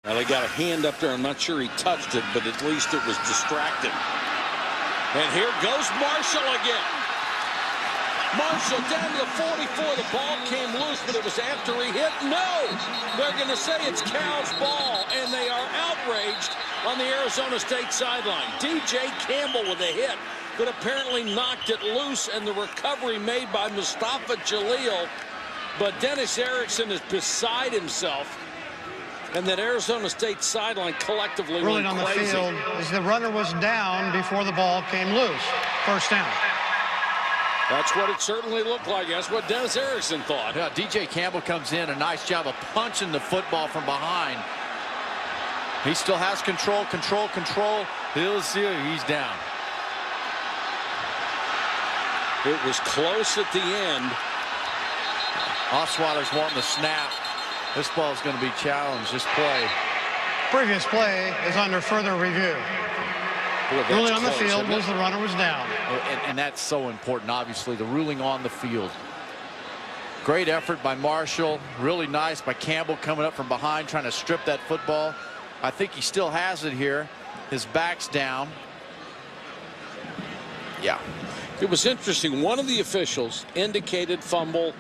Well, they got a hand up there. I'm not sure he touched it, but at least it was distracting. And here goes Marshall again. Marshall down to the 44. The ball came loose, but it was after he hit. No! They're going to say it's Cal's ball, and they are outraged on the Arizona State sideline. DJ Campbell with a hit, but apparently knocked it loose, and the recovery made by Mustafa Jalil. But Dennis Erickson is beside himself. And that Arizona State sideline collectively ruling went on crazy. The field is the runner was down before the ball came loose. First down. That's what it certainly looked like. That's what Dennis Erickson thought. Yeah, DJ Campbell comes in, a nice job of punching the football from behind. He still has control. He'll see he's down. It was close at the end. Osweiler's wanting the snap. This ball is going to be challenged, this play. Previous play is under further review. Ruling on the field was the runner was down. And that's so important, obviously, the ruling on the field. Great effort by Marshall. Really nice by Campbell coming up from behind, trying to strip that football. I think he still has it here. His back's down. Yeah. It was interesting. One of the officials indicated fumble,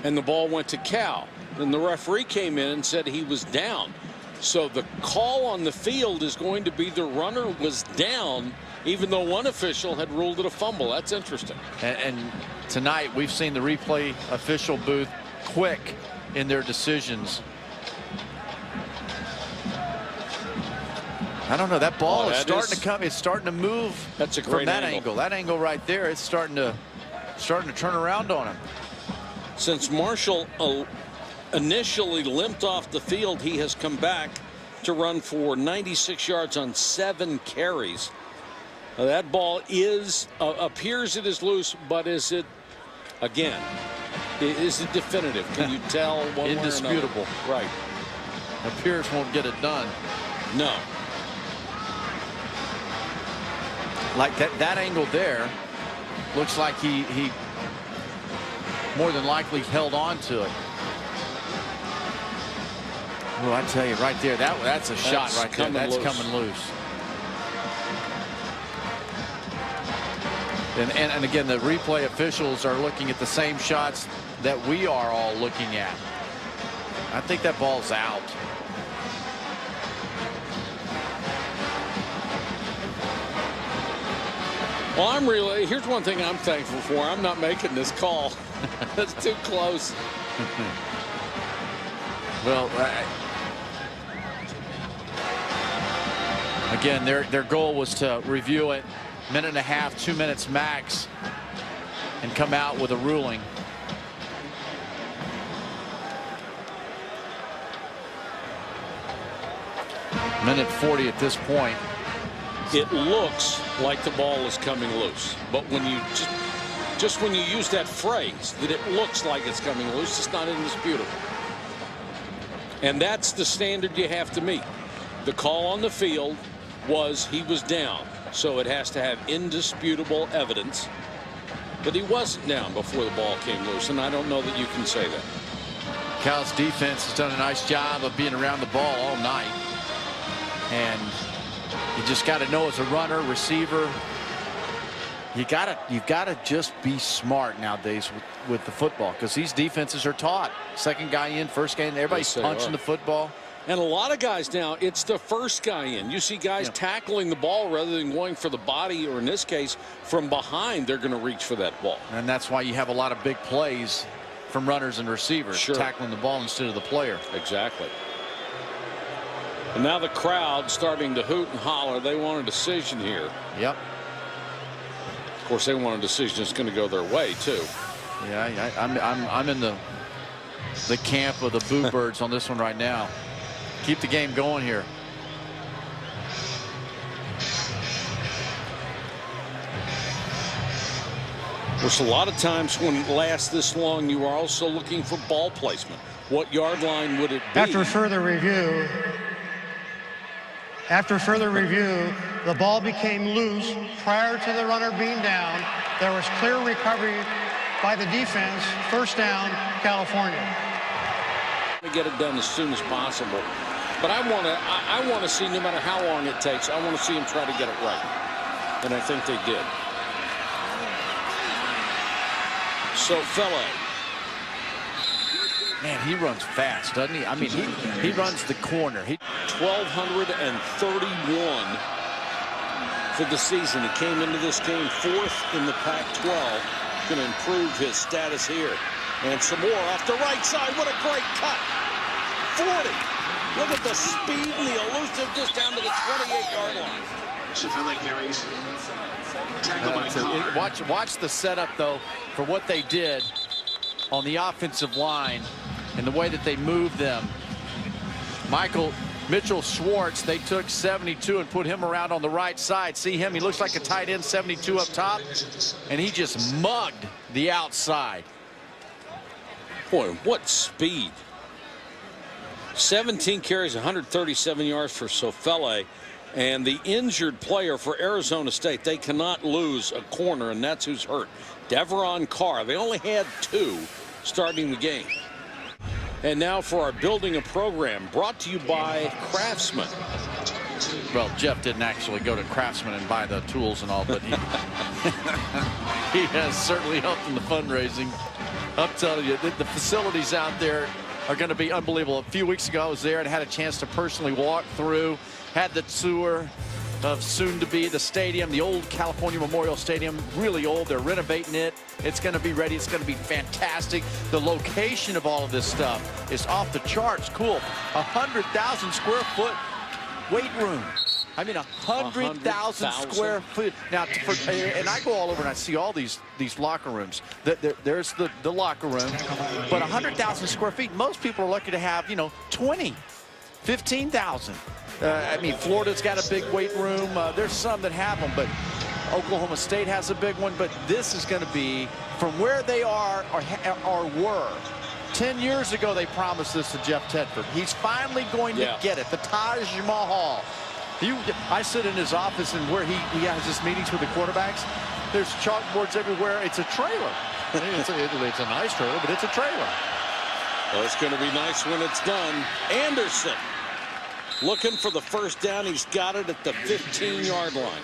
and the ball went to Cal. And the referee came in and said he was down. So the call on the field is going to be the runner was down, even though one official had ruled it a fumble. That's interesting. And tonight we've seen the replay official booth quick in their decisions. I don't know. That ball is starting to come. It's starting to move. That's a great from that angle. That angle right there. It's starting to turn around on him. Since Marshall initially limped off the field, he has come back to run for 96 yards on 7 carries. Now, that ball appears it is loose, but is it, again, is it definitive? Can you tell one way or another? Indisputable. Right. Pierce won't get it done. No. Like that angle there looks like he more than likely held on to it. Well, I tell you right there, that's a shot right there. That's coming loose. And again, the replay officials are looking at the same shots that we are all looking at. I think that ball's out. Well, here's one thing I'm thankful for. I'm not making this call. That's too close. Well, again, their goal was to review it, minute and a half, 2 minutes max, and come out with a ruling. Minute 40 at this point. It looks like the ball is coming loose, but when you just when you use that phrase that it looks like it's coming loose, it's not indisputable. And that's the standard you have to meet. The call on the field was he was down, so it has to have indisputable evidence that he wasn't down before the ball came loose, and I don't know that you can say that. Cal's defense has done a nice job of being around the ball all night, and you just got to know as a runner, receiver, you gotta just be smart nowadays with the football, because these defenses are taught. Second guy in, first guy in, everybody's punching the football. And a lot of guys now, it's the first guy in. You see guys tackling the ball rather than going for the body, or in this case, from behind, they're going to reach for that ball. And that's why you have a lot of big plays from runners and receivers, tackling the ball instead of the player. Exactly. And now the crowd starting to hoot and holler. They want a decision here. Yep. Of course, they want a decision that's going to go their way too. Yeah, I'm in the camp of the boo birds on this one right now. Keep the game going here. Of course, a lot of times when it lasts this long, you are also looking for ball placement. What yard line would it be? After further review, the ball became loose prior to the runner being down. There was clear recovery by the defense. First down, California. To get it done as soon as possible. But I want to see, no matter how long it takes, I want to see him try to get it right. And I think they did. Sofele. Man, he runs fast, doesn't he? I mean, he runs the corner. 1,231 for the season. He came into this game 4th in the Pac-12. Going to improve his status here. And some more off the right side. What a great cut. 40. Look at the speed and the elusiveness down to the 28-yard line. Sofele carries. Tackled by Carr. Watch the setup, though, for what they did on the offensive line and the way that they moved them. Mitchell Schwartz, they took 72 and put him around on the right side. See him? He looks like a tight end, 72 up top. And he just mugged the outside. Boy, what speed. 17 carries, 137 yards for Sofele. And the injured player for Arizona State, they cannot lose a corner, and that's who's hurt. Deveron Carr. They only had 2 starting the game. And now for our Building a Program, brought to you by Craftsman. Well, Jeff didn't actually go to Craftsman and buy the tools and all, but he, he has certainly helped in the fundraising. I'm telling you, the facilities out there are going to be unbelievable. A few weeks ago, I was there and had a chance to personally walk through, had the tour of soon-to-be the stadium, the old California Memorial Stadium, really old. They're renovating it. It's going to be ready. It's going to be fantastic. The location of all of this stuff is off the charts. Cool. 100,000 square foot weight room. I mean, 100,000 square foot. Now, and I go all over and I see all these locker rooms. There's the locker room, but 100,000 square feet. Most people are lucky to have, 20, 15,000. I mean, Florida's got a big weight room. There's some that have them, but Oklahoma State has a big one. But this is going to be from where they are or were. 10 years ago, they promised this to Jeff Tedford. He's finally going to get it. The Taj Mahal. I sit in his office and where he has his meetings with the quarterbacks. There's chalkboards everywhere. It's a trailer. It's a nice trailer, but it's a trailer. Well, it's going to be nice when it's done. Anderson looking for the first down. He's got it at the 15-yard line.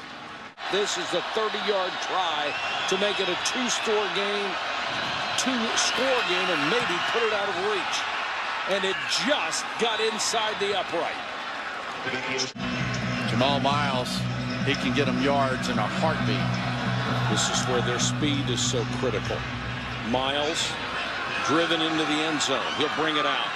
This is a 30-yard try to make it a two-score game, and maybe put it out of reach. And it just got inside the upright. Jamal Miles, he can get them yards in a heartbeat. This is where their speed is so critical. Miles driven into the end zone. He'll bring it out.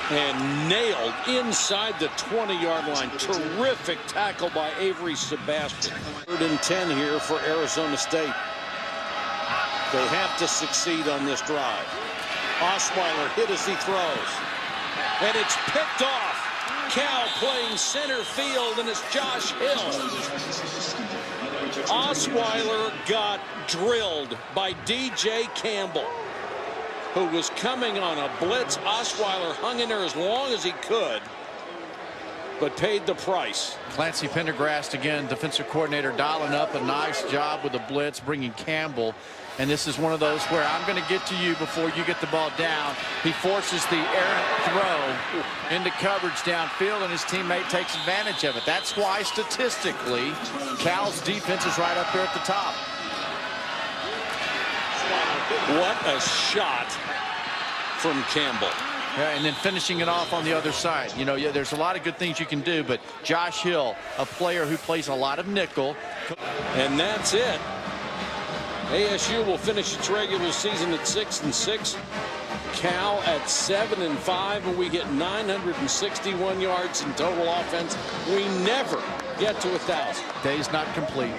And nailed inside the 20-yard line. Terrific tackle by Avery Sebastian. 3rd and 10 here for Arizona State. They have to succeed on this drive. Osweiler hit as he throws. And it's picked off. Cal playing center field, and it's Josh Hill. Osweiler got drilled by DJ Campbell, who was coming on a blitz. Osweiler hung in there as long as he could, but paid the price. Clancy Pendergrast, again, defensive coordinator, dialing up a nice job with the blitz, bringing Campbell. And this is one of those where I'm going to get to you before you get the ball down. He forces the errant throw into coverage downfield, and his teammate takes advantage of it. That's why, statistically, Cal's defense is right up there at the top. What a shot from Campbell. Yeah, and then finishing it off on the other side. There's a lot of good things you can do, but Josh Hill, a player who plays a lot of nickel. And that's it. ASU will finish its regular season at 6-6. Cal at 7-5, and we get 961 yards in total offense. We never get to 1,000. Day's not complete.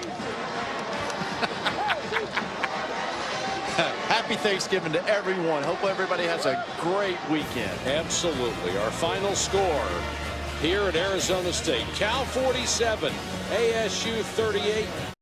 Happy Thanksgiving to everyone. Hope everybody has a great weekend. Absolutely. Our final score here at Arizona State. Cal 47, ASU 38.